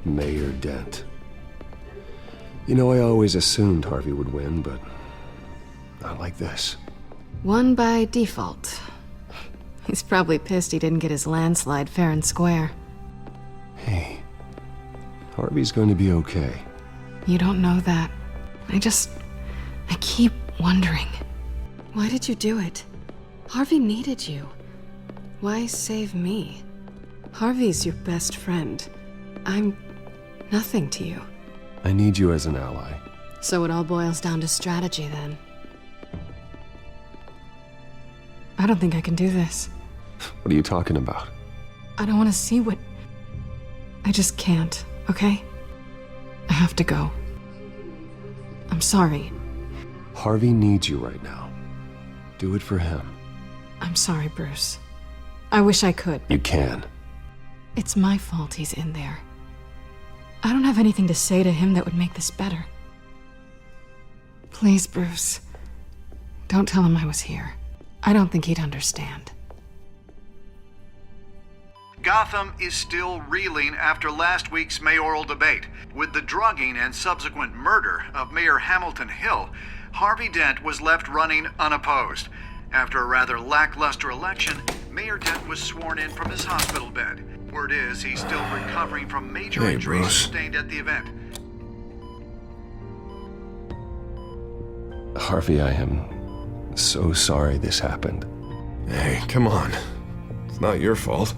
Mayor Dent. You know, I always assumed Harvey would win, but not like this. Won by default. He's probably pissed he didn't get his landslide fair and square. Hey, Harvey's going to be okay. You don't know that. I keep wondering. Why did you do it? Harvey needed you. Why save me? Harvey's your best friend. I'm nothing to you. I need you as an ally. So it all boils down to strategy, then. I don't think I can do this. What are you talking about? I don't want to see what... I just can't, okay? I have to go. I'm sorry. Harvey needs you right now. Do it for him. I'm sorry, Bruce. I wish I could. You can. It's my fault he's in there. I don't have anything to say to him that would make this better. Please, Bruce. Don't tell him I was here. I don't think he'd understand. Gotham is still reeling after last week's mayoral debate. With the drugging and subsequent murder of Mayor Hamilton Hill, Harvey Dent was left running unopposed. After a rather lackluster election, Mayor Dent was sworn in from his hospital bed. Word is he's still recovering from major injuries sustained at the event. Harvey, I am so sorry this happened. Hey, come on. It's not your fault.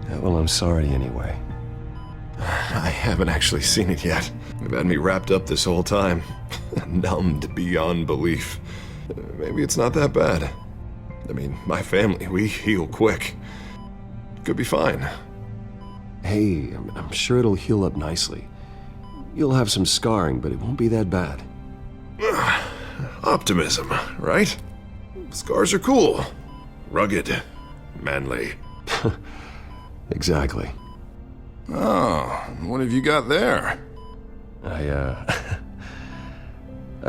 Yeah, well, I'm sorry anyway. I haven't actually seen it yet. They've had me wrapped up this whole time. Numbed beyond belief. Maybe it's not that bad. I mean, my family, we heal quick. Could be fine. Hey, I'm sure it'll heal up nicely. You'll have some scarring, but it won't be that bad. Optimism, right? Scars are cool. Rugged. Manly. Exactly. Oh, what have you got there? I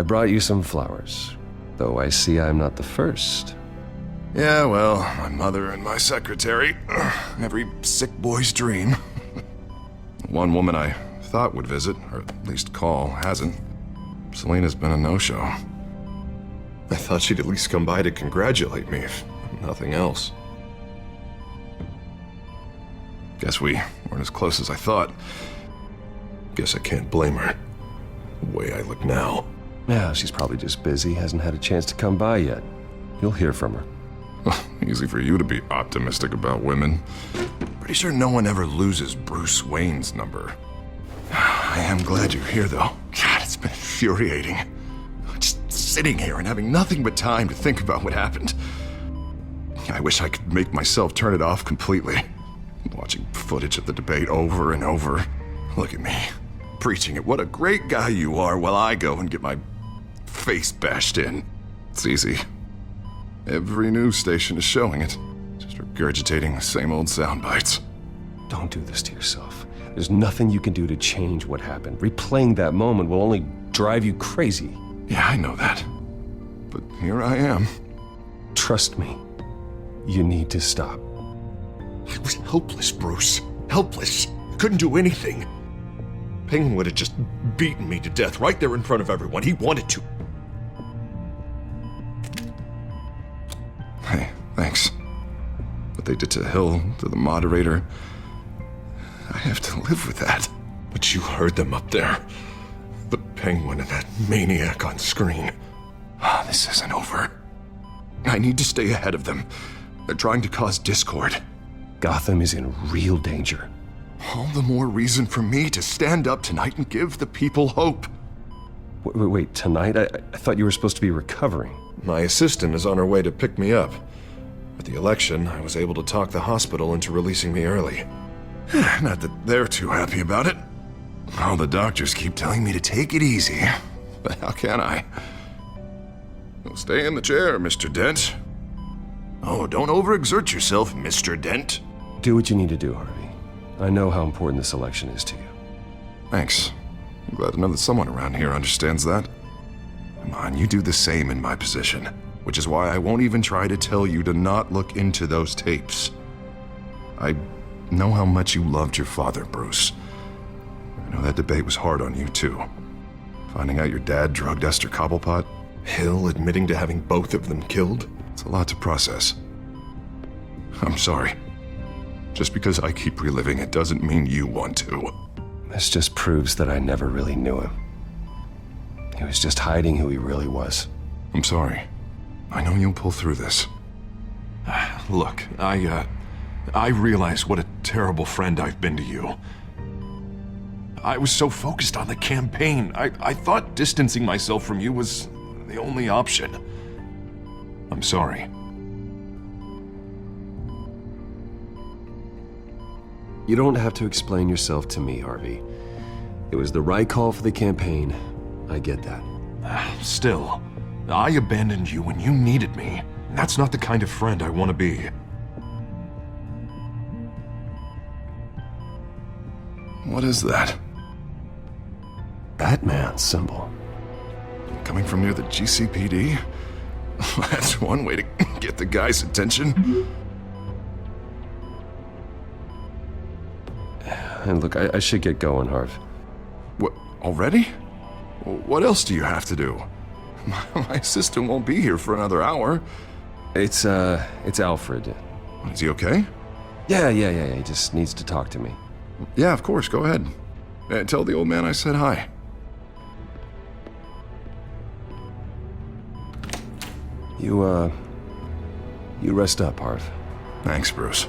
brought you some flowers. Though I see I'm not the first. Yeah, well, my mother and my secretary. Every sick boy's dream. One woman I thought would visit, or at least call, hasn't. Selena's been a no-show. I thought she'd at least come by to congratulate me, if nothing else. Guess we weren't as close as I thought. Guess I can't blame her. The way I look now. Yeah, she's probably just busy, hasn't had a chance to come by yet. You'll hear from her. Easy for you to be optimistic about women. Pretty sure no one ever loses Bruce Wayne's number. I am glad you're here, though. God, it's been infuriating. Just sitting here and having nothing but time to think about what happened. I wish I could make myself turn it off completely. Watching footage of the debate over and over. Look at me, preaching at what a great guy you are while I go and get my face bashed in. It's easy. Every news station is showing it. Just regurgitating the same old sound bites. Don't do this to yourself. There's nothing you can do to change what happened. Replaying that moment will only drive you crazy. Yeah, I know that. But here I am. Trust me. You need to stop. I was helpless, Bruce. Helpless. Couldn't do anything. Penguin would have just beaten me to death right there in front of everyone. He wanted to. Hey, thanks. What they did to Hill, to the moderator, I have to live with that. But you heard them up there. The Penguin and that maniac on screen. This isn't over. I need to stay ahead of them. They're trying to cause discord. Gotham is in real danger. All the more reason for me to stand up tonight and give the people hope. Wait, tonight? I thought you were supposed to be recovering. My assistant is on her way to pick me up. At the election, I was able to talk the hospital into releasing me early. Not that they're too happy about it. All the doctors keep telling me to take it easy. But how can I? Well, stay in the chair, Mr. Dent. Oh, don't overexert yourself, Mr. Dent. Do what you need to do, Harvey. I know how important this election is to you. Thanks. I'm glad to know that someone around here understands that. Come on, you do the same in my position. Which is why I won't even try to tell you to not look into those tapes. I know how much you loved your father, Bruce. And I know that debate was hard on you, too. Finding out your dad drugged Esther Cobblepot, Hill admitting to having both of them killed. It's a lot to process. I'm sorry. Just because I keep reliving it doesn't mean you want to. This just proves that I never really knew him. He was just hiding who he really was. I'm sorry. I know you'll pull through this. Look, I realize what a terrible friend I've been to you. I was so focused on the campaign. I thought distancing myself from you was the only option. I'm sorry. You don't have to explain yourself to me, Harvey. It was the right call for the campaign. I get that. Still, I abandoned you when you needed me. That's not the kind of friend I want to be. What is that? Batman symbol. Coming from near the GCPD? That's one way to get the guy's attention. And look, I should get going, Harv. What, already? What else do you have to do? My assistant won't be here for another hour. It's Alfred. Is he okay? Yeah, he just needs to talk to me. Yeah, of course, go ahead. Tell the old man I said hi. You rest up, Harv. Thanks, Bruce.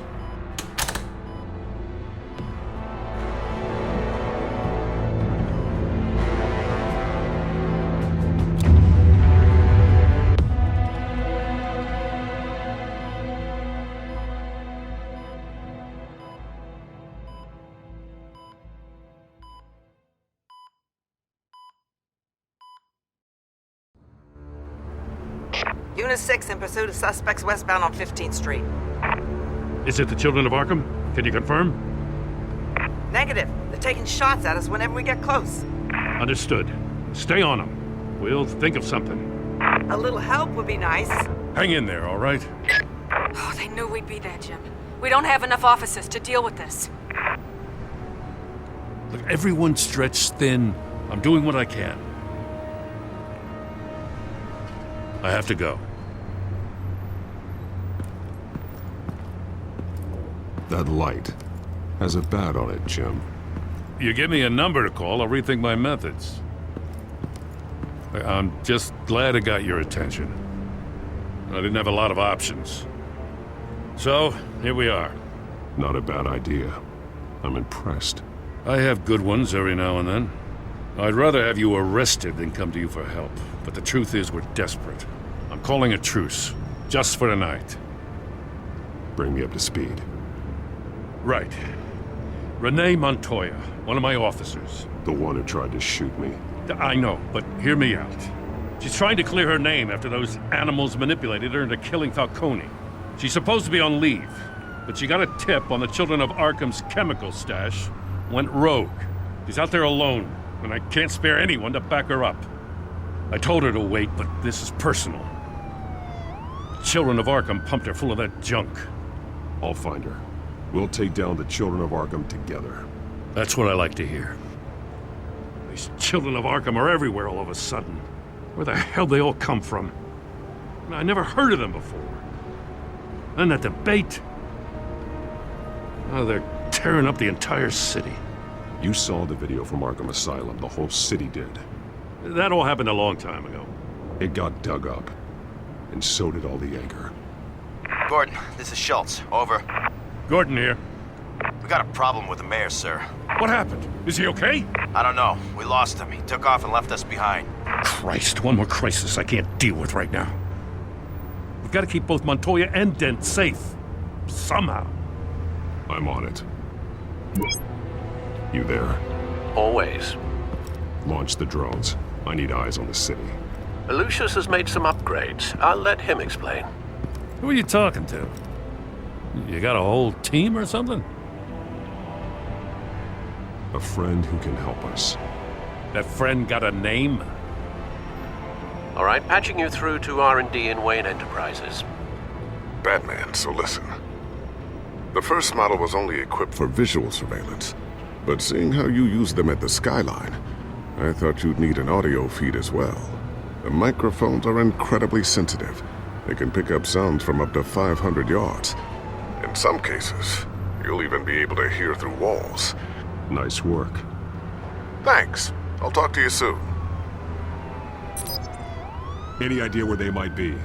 Unit 6 in pursuit of suspects westbound on 15th Street. Is it the Children of Arkham? Can you confirm? Negative. They're taking shots at us whenever we get close. Understood. Stay on them. We'll think of something. A little help would be nice. Hang in there, all right? Oh, they knew we'd be there, Jim. We don't have enough officers to deal with this. Look, everyone's stretched thin. I'm doing what I can. I have to go. That light has a bat on it, Jim. You give me a number to call, I'll rethink my methods. I'm just glad I got your attention. I didn't have a lot of options. So, here we are. Not a bad idea. I'm impressed. I have good ones every now and then. I'd rather have you arrested than come to you for help. But the truth is, we're desperate. I'm calling a truce, just for tonight. Bring me up to speed. Right. Renee Montoya, one of my officers. The one who tried to shoot me. I know, but hear me out. She's trying to clear her name after those animals manipulated her into killing Falcone. She's supposed to be on leave, but she got a tip on the Children of Arkham's chemical stash, went rogue. She's out there alone, and I can't spare anyone to back her up. I told her to wait, but this is personal. The Children of Arkham pumped her full of that junk. I'll find her. We'll take down the Children of Arkham together. That's what I like to hear. These Children of Arkham are everywhere all of a sudden. Where the hell they all come from? I never heard of them before. And that debate. Oh, they're tearing up the entire city. You saw the video from Arkham Asylum. The whole city did. That all happened a long time ago. It got dug up. And so did all the anger. Gordon, this is Schultz. Over. Gordon here. We got a problem with the mayor, sir. What happened? Is he okay? I don't know. We lost him. He took off and left us behind. Christ, one more crisis I can't deal with right now. We've got to keep both Montoya and Dent safe. Somehow. I'm on it. You there? Always. Launch the drones. I need eyes on the city. Lucius has made some upgrades. I'll let him explain. Who are you talking to? You got a whole team or something? A friend who can help us. That friend got a name? All right, patching you through to R&D in Wayne Enterprises. Batman, so listen. The first model was only equipped for visual surveillance. But seeing how you use them at the skyline, I thought you'd need an audio feed as well. The microphones are incredibly sensitive. They can pick up sounds from up to 500 yards. In some cases, you'll even be able to hear through walls. Nice work. Thanks. I'll talk to you soon. Any idea where they might be?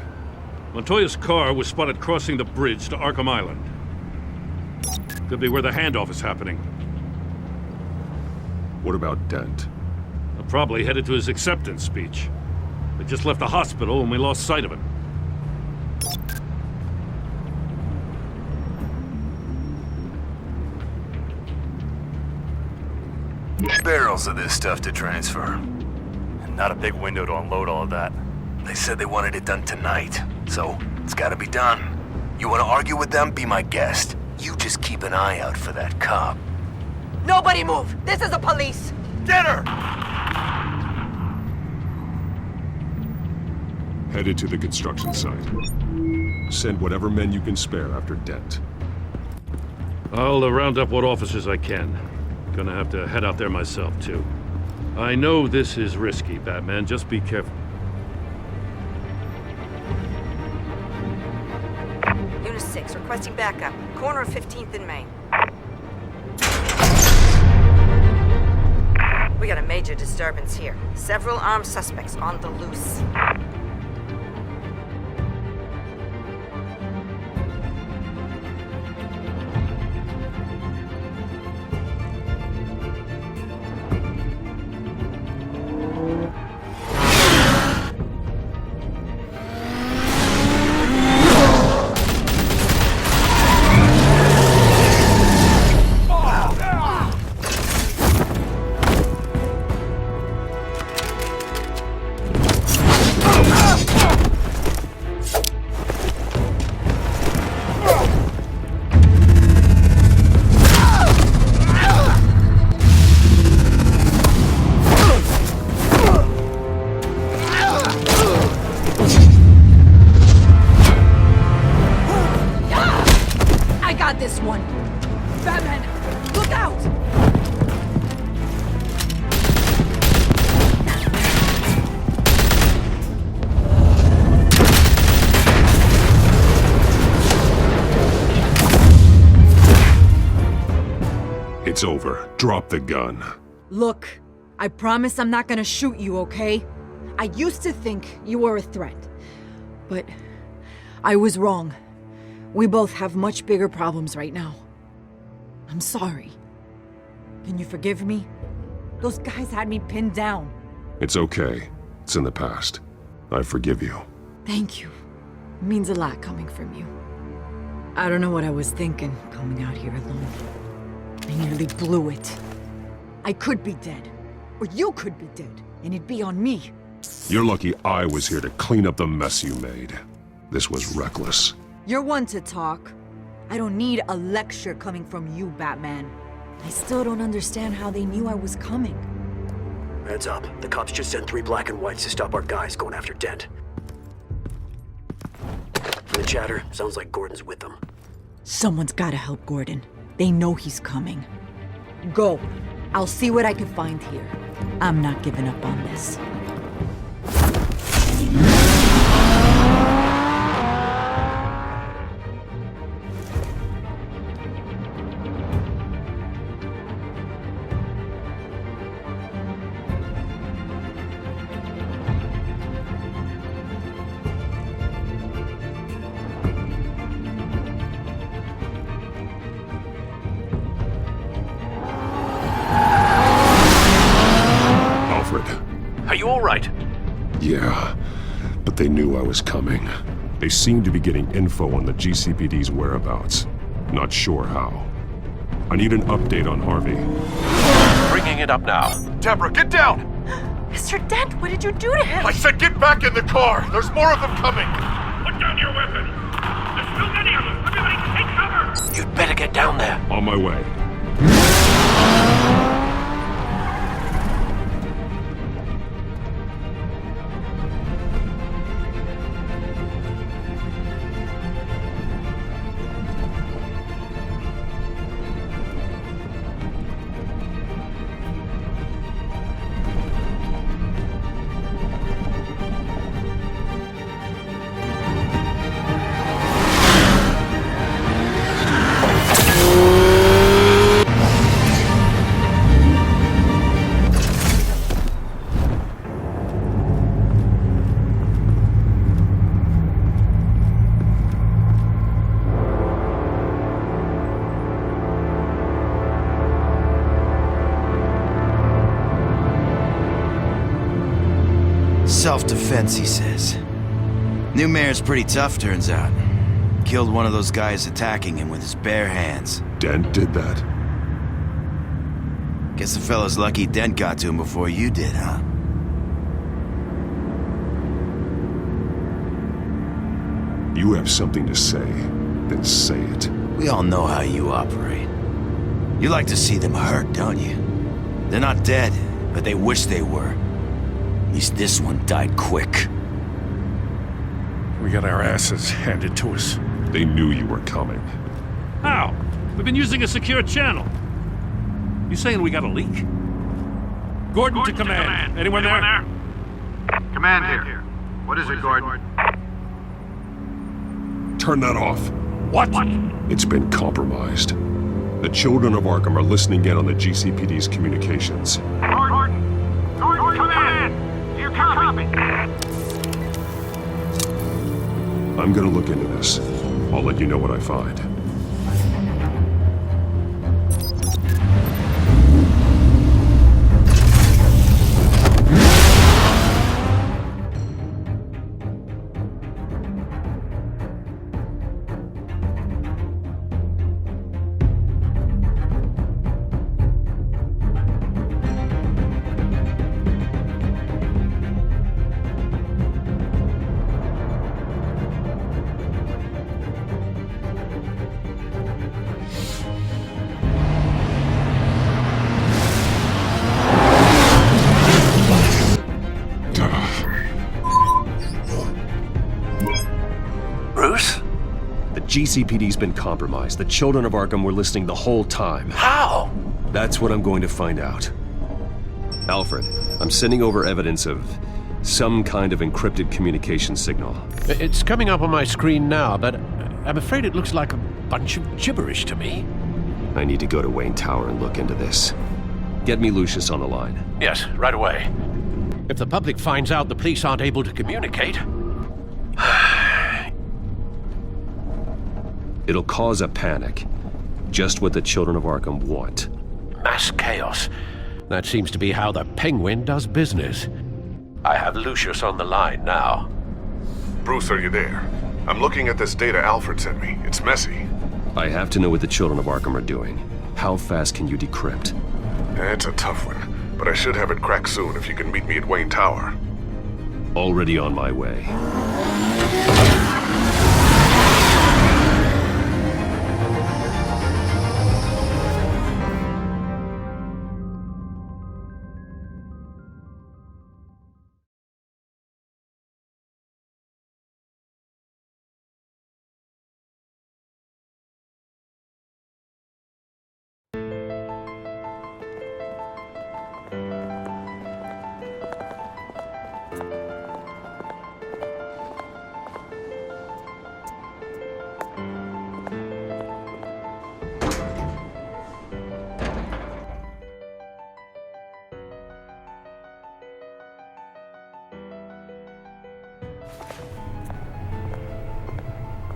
Montoya's car was spotted crossing the bridge to Arkham Island. Could be where the handoff is happening. What about Dent? Probably headed to his acceptance speech. They just left the hospital and we lost sight of him. Barrels of this stuff to transfer. And not a big window to unload all of that. They said they wanted it done tonight, so it's gotta be done. You wanna argue with them? Be my guest. You just keep an eye out for that cop. Nobody move! This is the police! Get her! Headed to the construction site. Send whatever men you can spare after Dent. I'll round up what officers I can. Gonna have to head out there myself, too. I know this is risky, Batman. Just be careful. Unit 6, requesting backup. Corner of 15th and Main. We got a major disturbance here. Several armed suspects on the loose. It's over. Drop the gun. Look, I promise I'm not gonna shoot you, okay? I used to think you were a threat, but I was wrong. We both have much bigger problems right now. I'm sorry. Can you forgive me? Those guys had me pinned down. It's okay. It's in the past. I forgive you. Thank you. It means a lot coming from you. I don't know what I was thinking, coming out here alone. I nearly blew it. I could be dead. Or you could be dead, and it'd be on me. You're lucky I was here to clean up the mess you made. This was reckless. You're one to talk. I don't need a lecture coming from you, Batman. I still don't understand how they knew I was coming. Heads up. The cops just sent 3 black and whites to stop our guys going after Dent. From the chatter, sounds like Gordon's with them. Someone's gotta help Gordon. They know he's coming. Go. I'll see what I can find here. I'm not giving up on this. Are you all right? Yeah, but they knew I was coming. They seemed to be getting info on the GCPD's whereabouts. Not sure how. I need an update on Harvey. Bringing it up now. Deborah, get down! Mr. Dent, what did you do to him? I said get back in the car! There's more of them coming! Put down your weapon! There's too many of them! Everybody take cover! You'd better get down there. On my way. defense, he says. New mayor's pretty tough, turns out. Killed one of those guys attacking him with his bare hands. Dent did that? Guess the fella's lucky Dent got to him before you did, huh? You have something to say, then say it. We all know how you operate. You like to see them hurt, don't you? They're not dead, but they wish they were. At least this one died quick. We got our asses handed to us. They knew you were coming. How? We've been using a secure channel. You saying we got a leak? Gordon to command. Anyone there? Command here. What is it, Gordon? Turn that off. What? It's been compromised. The children of Arkham are listening in on the GCPD's communications. Gordon, command! Do you copy? I'm gonna look into this. I'll let you know what I find. GCPD's been compromised. The children of Arkham were listening the whole time. How? That's what I'm going to find out. Alfred, I'm sending over evidence of some kind of encrypted communication signal. It's coming up on my screen now, but I'm afraid it looks like a bunch of gibberish to me. I need to go to Wayne Tower and look into this. Get me Lucius on the line. Yes, right away. If the public finds out the police aren't able to communicate... It'll cause a panic. Just what the children of Arkham want. Mass chaos. That seems to be how the Penguin does business. I have Lucius on the line now. Bruce, are you there? I'm looking at this data Alfred sent me. It's messy. I have to know what the children of Arkham are doing. How fast can you decrypt? It's a tough one, but I should have it cracked soon if you can meet me at Wayne Tower. Already on my way.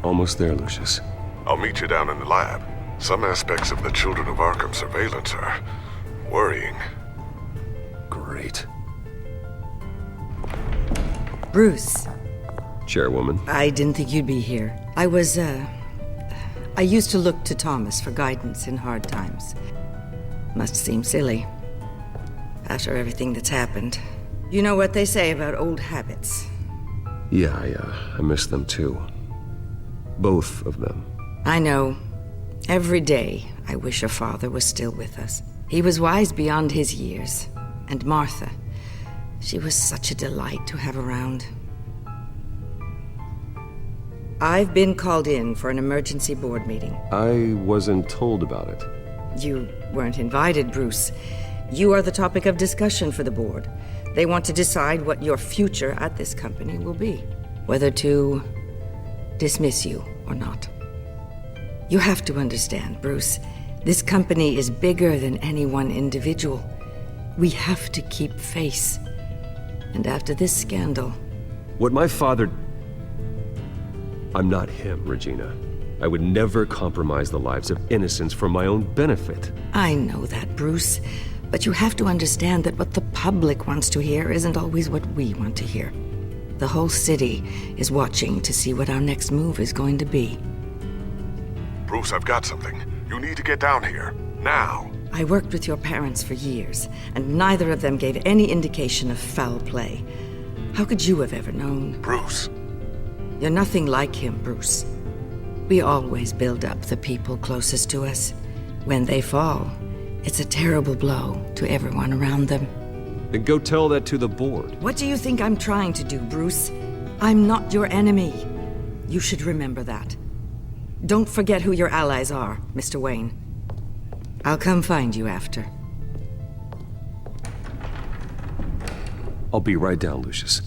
Almost there, Lucius. I'll meet you down in the lab. Some aspects of the Children of Arkham surveillance are worrying. Great. Bruce. Chairwoman. I didn't think you'd be here. I used to look to Thomas for guidance in hard times. Must seem silly. After everything that's happened. You know what they say about old habits. Yeah, I miss them too. Both of them. I know. Every day, I wish your father was still with us. He was wise beyond his years. And Martha, she was such a delight to have around. I've been called in for an emergency board meeting. I wasn't told about it. You weren't invited, Bruce. You are the topic of discussion for the board. They want to decide what your future at this company will be. Whether to dismiss you or not. You have to understand, Bruce. This company is bigger than any one individual. We have to keep face. And after this scandal... What my father... I'm not him, Regina. I would never compromise the lives of innocents for my own benefit. I know that, Bruce. But you have to understand that what the public wants to hear isn't always what we want to hear. The whole city is watching to see what our next move is going to be. Bruce, I've got something. You need to get down here. Now. I worked with your parents for years, and neither of them gave any indication of foul play. How could you have ever known? Bruce. You're nothing like him, Bruce. We always build up the people closest to us. When they fall, it's a terrible blow to everyone around them. Then go tell that to the board. What do you think I'm trying to do, Bruce? I'm not your enemy. You should remember that. Don't forget who your allies are, Mr. Wayne. I'll come find you after. I'll be right down, Lucius.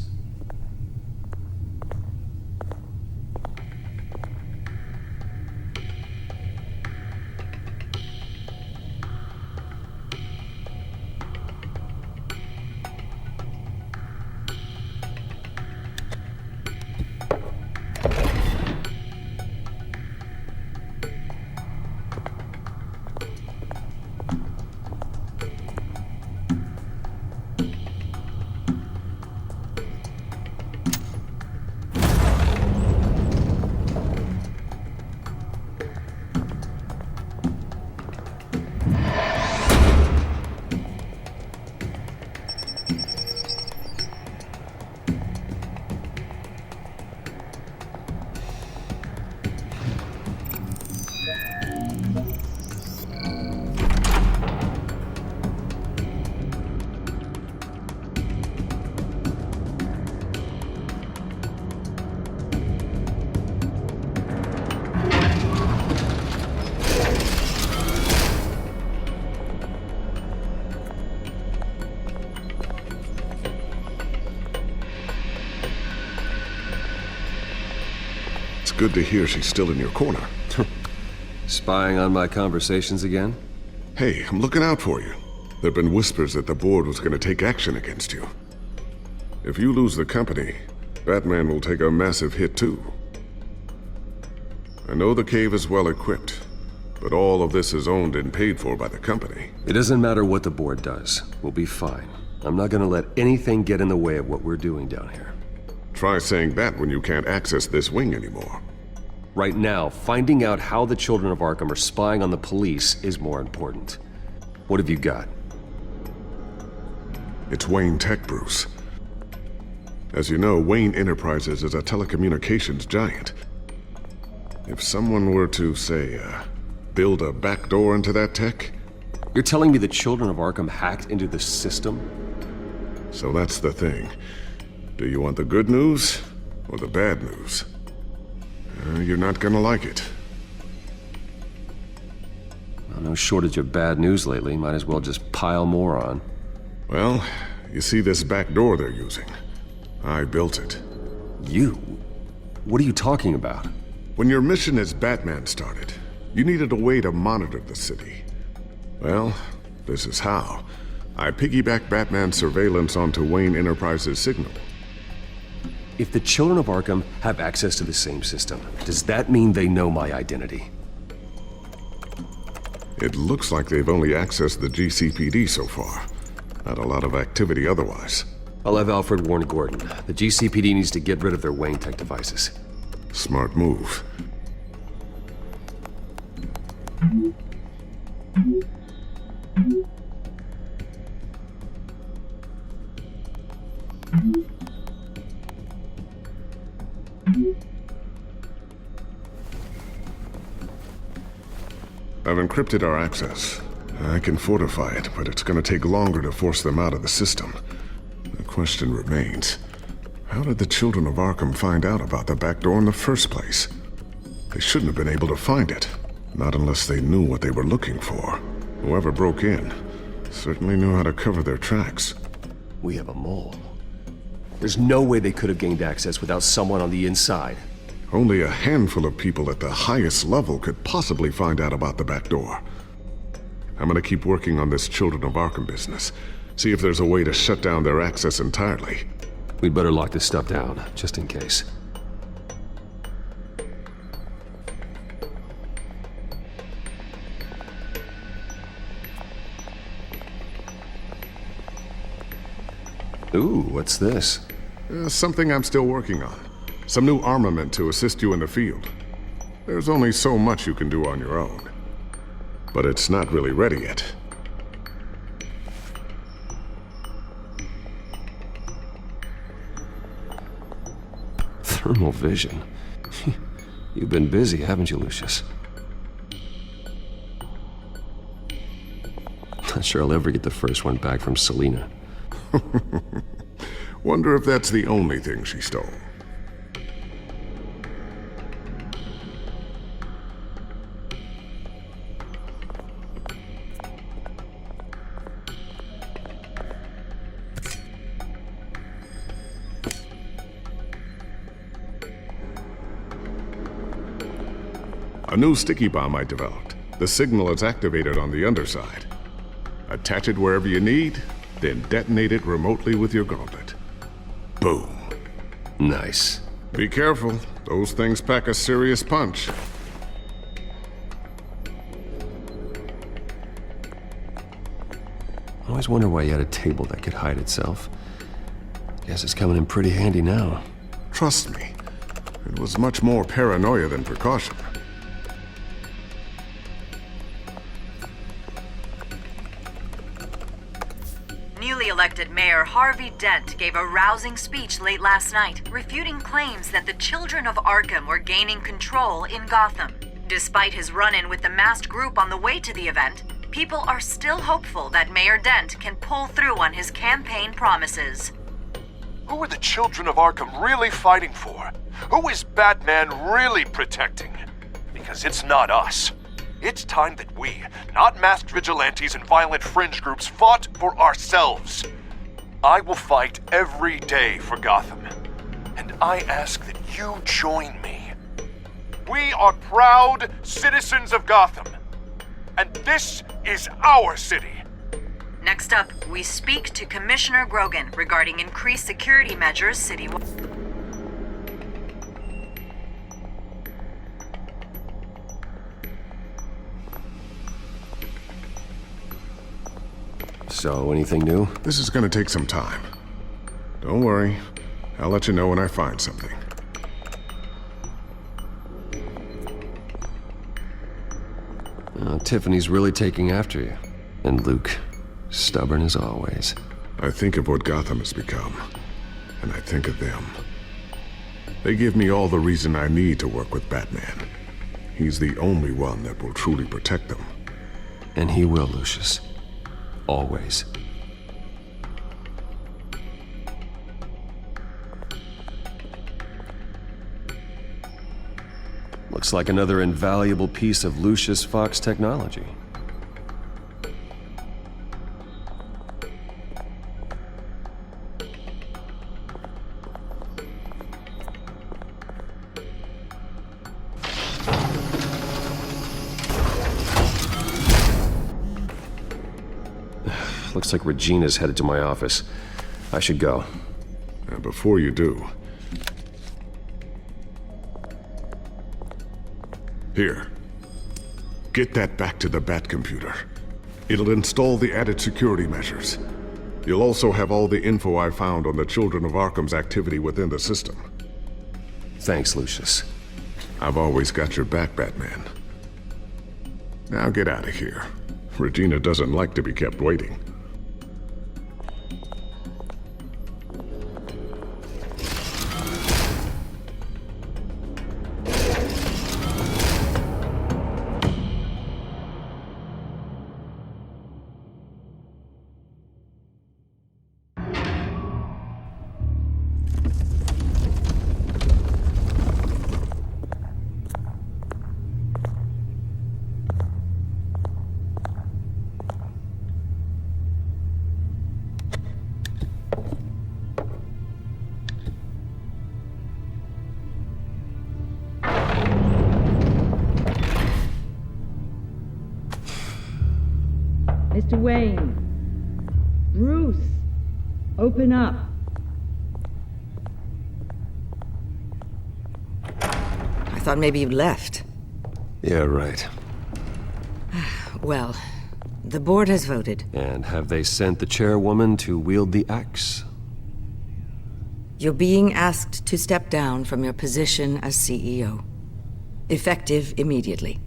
Good to hear she's still in your corner. Spying on my conversations again? Hey, I'm looking out for you. There've been whispers that the board was going to take action against you. If you lose the company, Batman will take a massive hit too. I know the cave is well equipped, but all of this is owned and paid for by the company. It doesn't matter what the board does. We'll be fine. I'm not gonna let anything get in the way of what we're doing down here. Try saying that when you can't access this wing anymore. Right now, finding out how the children of Arkham are spying on the police is more important. What have you got? It's Wayne Tech, Bruce. As you know, Wayne Enterprises is a telecommunications giant. If someone were to, say, build a backdoor into that tech... You're telling me the children of Arkham hacked into the system? So that's the thing. Do you want the good news or the bad news? You're not gonna like it. Well, no shortage of bad news lately. Might as well just pile more on. Well, you see this back door they're using? I built it. You? What are you talking about? When your mission as Batman started, you needed a way to monitor the city. Well, this is how. I piggybacked Batman's surveillance onto Wayne Enterprises' signal. If the children of Arkham have access to the same system, does that mean they know my identity? It looks like they've only accessed the GCPD so far. Not a lot of activity otherwise. I'll have Alfred warn Gordon. The GCPD needs to get rid of their Wayne Tech devices. Smart move. I've encrypted our access. I can fortify it, but it's gonna take longer to force them out of the system. The question remains, how did the children of Arkham find out about the back door in the first place? They shouldn't have been able to find it, not unless they knew what they were looking for. Whoever broke in certainly knew how to cover their tracks. We have a mole. There's no way they could have gained access without someone on the inside. Only a handful of people at the highest level could possibly find out about the back door. I'm gonna keep working on this Children of Arkham business. See if there's a way to shut down their access entirely. We'd better lock this stuff down, just in case. Ooh, what's this? Something I'm still working on. Some new armament to assist you in the field. There's only so much you can do on your own. But it's not really ready yet. Thermal vision. You've been busy, haven't you, Lucius? Not sure I'll ever get the first one back from Selena. Wonder if that's the only thing she stole. A new sticky bomb I developed. The signal is activated on the underside. Attach it wherever you need, then detonate it remotely with your gauntlet. Boom. Nice. Be careful. Those things pack a serious punch. I always wonder why you had a table that could hide itself. Guess it's coming in pretty handy now. Trust me, it was much more paranoia than precaution. Newly elected Mayor Harvey Dent gave a rousing speech late last night, refuting claims that the children of Arkham were gaining control in Gotham. Despite his run-in with the masked group on the way to the event, people are still hopeful that Mayor Dent can pull through on his campaign promises. Who are the children of Arkham really fighting for? Who is Batman really protecting? Because it's not us. It's time that we, not masked vigilantes and violent fringe groups, fought for ourselves. I will fight every day for Gotham. And I ask that you join me. We are proud citizens of Gotham. And this is our city. Next up, we speak to Commissioner Grogan regarding increased security measures citywide. So, anything new? This is gonna take some time. Don't worry. I'll let you know when I find something. Tiffany's really taking after you. And Luke, stubborn as always. I think of what Gotham has become, and I think of them. They give me all the reason I need to work with Batman. He's the only one that will truly protect them. And he will, Lucius. Always. Looks like another invaluable piece of Lucius Fox technology. Looks like Regina's headed to my office. I should go. And before you do... Here. Get that back to the Bat computer. It'll install the added security measures. You'll also have all the info I found on the Children of Arkham's activity within the system. Thanks, Lucius. I've always got your back, Batman. Now get out of here. Regina doesn't like to be kept waiting. Mr. Wayne. Bruce. Open up. I thought maybe you'd left. Yeah, right. Well, the board has voted. And have they sent the chairwoman to wield the axe? You're being asked to step down from your position as CEO. Effective immediately.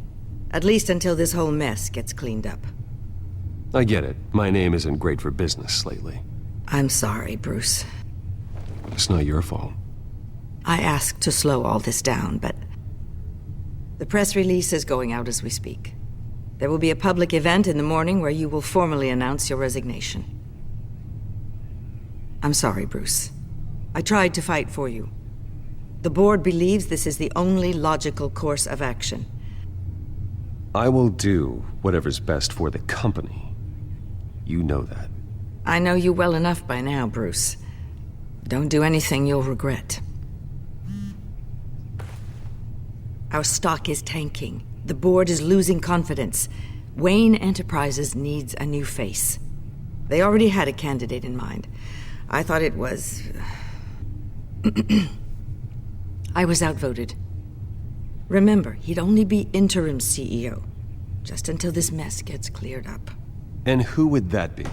At least until this whole mess gets cleaned up. I get it. My name isn't great for business lately. I'm sorry, Bruce. It's not your fault. I asked to slow all this down, but the press release is going out as we speak. There will be a public event in the morning where you will formally announce your resignation. I'm sorry, Bruce. I tried to fight for you. The board believes this is the only logical course of action. I will do whatever's best for the company. You know that. I know you well enough by now, Bruce. Don't do anything you'll regret. Our stock is tanking. The board is losing confidence. Wayne Enterprises needs a new face. They already had a candidate in mind. I thought it was... I was outvoted. Remember, he'd only be interim CEO, just until this mess gets cleared up. And who would that be?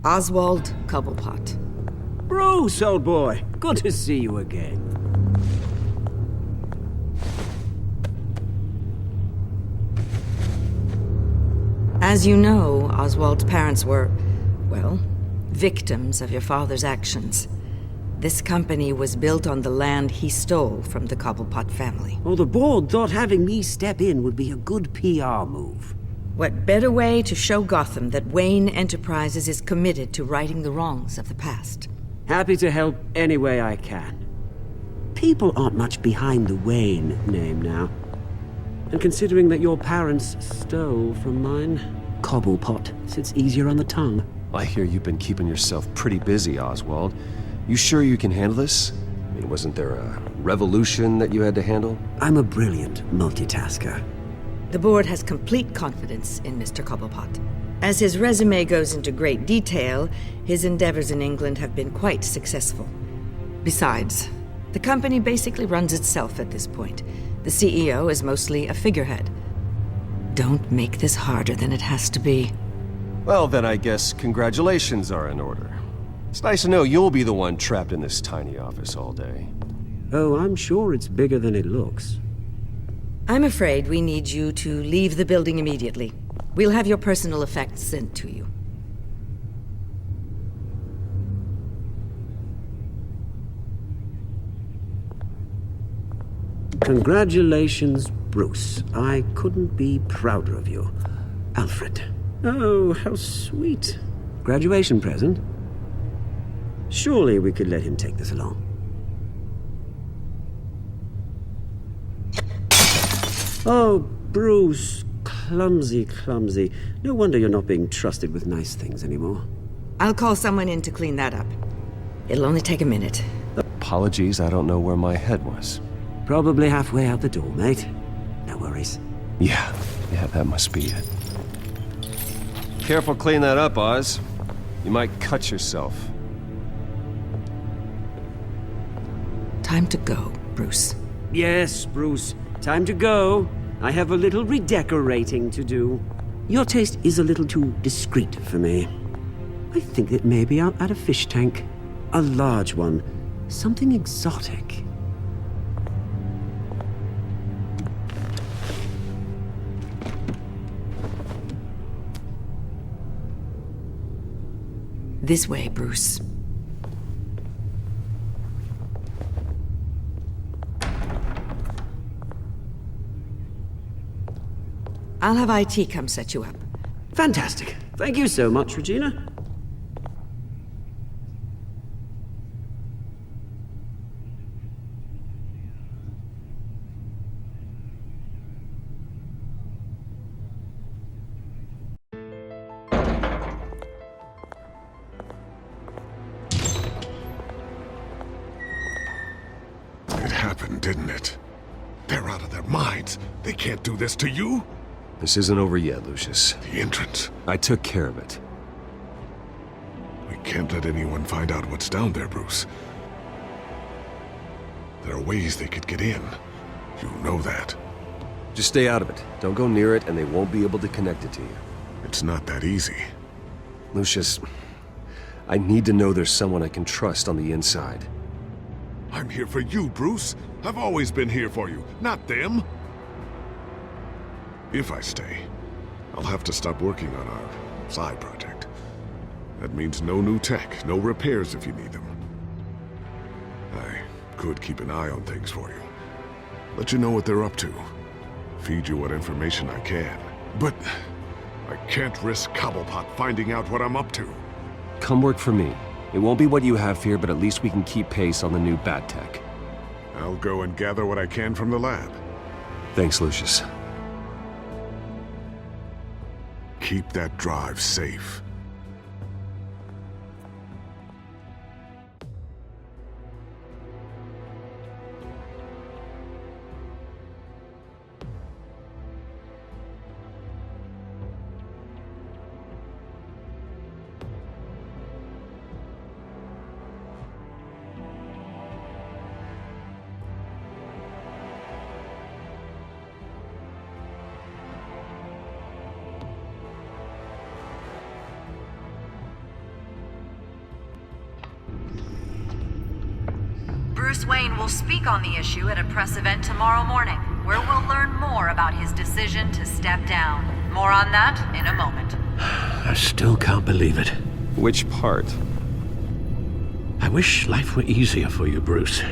Oswald Cobblepot. Bruce, old boy. Good to see you again. As you know, Oswald's parents were, well, victims of your father's actions. This company was built on the land he stole from the Cobblepot family. Well, the board thought having me step in would be a good PR move. What better way to show Gotham that Wayne Enterprises is committed to righting the wrongs of the past? Happy to help any way I can. People aren't much behind the Wayne name now. And considering that your parents stole from mine, Cobblepot sits easier on the tongue. I hear you've been keeping yourself pretty busy, Oswald. You sure you can handle this? I mean, wasn't there a revolution that you had to handle? I'm a brilliant multitasker. The board has complete confidence in Mr. Cobblepot. As his resume goes into great detail, his endeavors in England have been quite successful. Besides, the company basically runs itself at this point. The CEO is mostly a figurehead. Don't make this harder than it has to be. Well, then I guess congratulations are in order. It's nice to know you'll be the one trapped in this tiny office all day. Oh, I'm sure it's bigger than it looks. I'm afraid we need you to leave the building immediately. We'll have your personal effects sent to you. Congratulations, Bruce. I couldn't be prouder of you. Alfred. Oh, how sweet. Graduation present? Surely we could let him take this along. Oh, Bruce. Clumsy, clumsy. No wonder you're not being trusted with nice things anymore. I'll call someone in to clean that up. It'll only take a minute. Apologies, I don't know where my head was. Probably halfway out the door, mate. No worries. Yeah, that must be it. Careful clean that up, Oz. You might cut yourself. Time to go, Bruce. Yes, Bruce. Time to go. I have a little redecorating to do. Your taste is a little too discreet for me. I think that maybe I'll add a fish tank. A large one. Something exotic. This way, Bruce. I'll have IT come set you up. Fantastic. Thank you so much, Regina. It happened, didn't it? They're out of their minds. They can't do this to you? This isn't over yet, Lucius. The entrance. I took care of it. We can't let anyone find out what's down there, Bruce. There are ways they could get in. You know that. Just stay out of it. Don't go near it, and they won't be able to connect it to you. It's not that easy. Lucius, I need to know there's someone I can trust on the inside. I'm here for you, Bruce. I've always been here for you, not them. If I stay, I'll have to stop working on our side project. That means no new tech, no repairs if you need them. I could keep an eye on things for you. Let you know what they're up to. Feed you what information I can. But I can't risk Cobblepot finding out what I'm up to. Come work for me. It won't be what you have here, but at least we can keep pace on the new bat tech. I'll go and gather what I can from the lab. Thanks, Lucius. Keep that drive safe. Bruce Wayne will speak on the issue at a press event tomorrow morning, where we'll learn more about his decision to step down. More on that in a moment. I still can't believe it. Which part? I wish life were easier for you, Bruce.